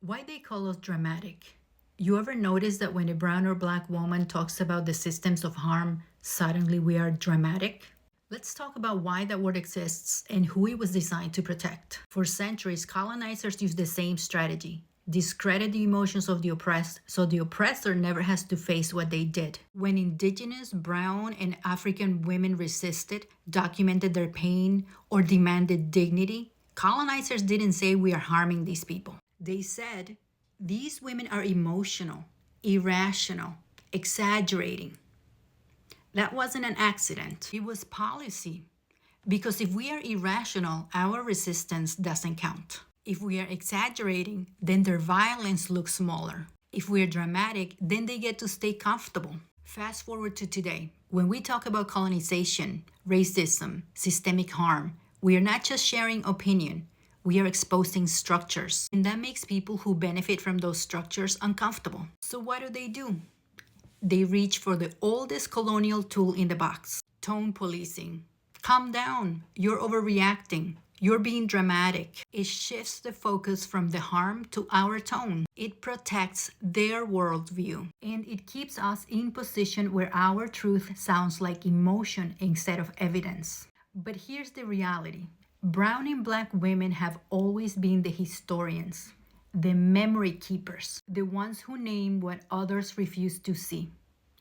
Why they call us dramatic? You ever notice that when a brown or black woman talks about the systems of harm, suddenly we are dramatic? Let's talk about why that word exists and who it was designed to protect. For centuries, colonizers used the same strategy. Discredit the emotions of the oppressed so the oppressor never has to face what they did. When indigenous, brown, and African women resisted, documented their pain, or demanded dignity, colonizers didn't say we are harming these people. They said, these women are emotional, irrational, exaggerating. That wasn't an accident. It was policy. Because if we are irrational, our resistance doesn't count. If we are exaggerating, then their violence looks smaller. If we are dramatic, then they get to stay comfortable. Fast forward to today. When we talk about colonization, racism, systemic harm, we are not just sharing opinion. We are exposing structures. And that makes people who benefit from those structures uncomfortable. So what do? They reach for the oldest colonial tool in the box, tone policing. Calm down, you're overreacting, you're being dramatic. It shifts the focus from the harm to our tone. It protects their worldview. And it keeps us in position where our truth sounds like emotion instead of evidence. But here's the reality. Brown and black women have always been the historians, the memory keepers, the ones who name what others refuse to see.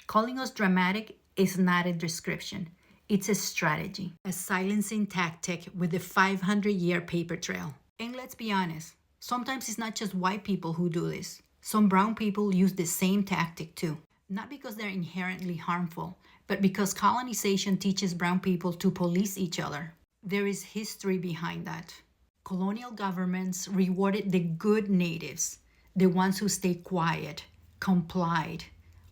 Calling us dramatic is not a description. It's a strategy, a silencing tactic with a 500-year paper trail. And let's be honest, sometimes it's not just white people who do this. Some brown people use the same tactic too. Not because they're inherently harmful, but because colonization teaches brown people to police each other. There is history behind that. Colonial governments rewarded the good natives, the ones who stayed quiet, complied,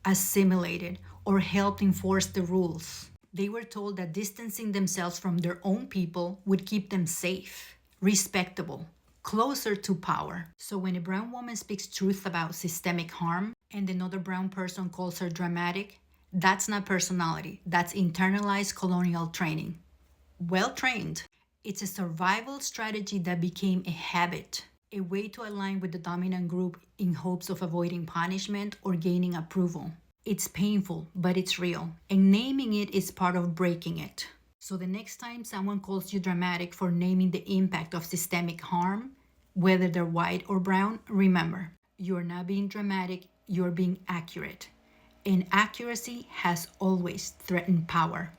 assimilated, or helped enforce the rules. They were told that distancing themselves from their own people would keep them safe, respectable, closer to power. So when a brown woman speaks truth about systemic harm and another brown person calls her dramatic, that's not personality, that's internalized colonial training. Well trained. It's a survival strategy that became a habit, a way to align with the dominant group in hopes of avoiding punishment or gaining approval. It's painful, but it's real, and naming it is part of breaking it. So the next time someone calls you dramatic for naming the impact of systemic harm, whether they're white or brown, remember, you're not being dramatic, you're being accurate. And accuracy has always threatened power.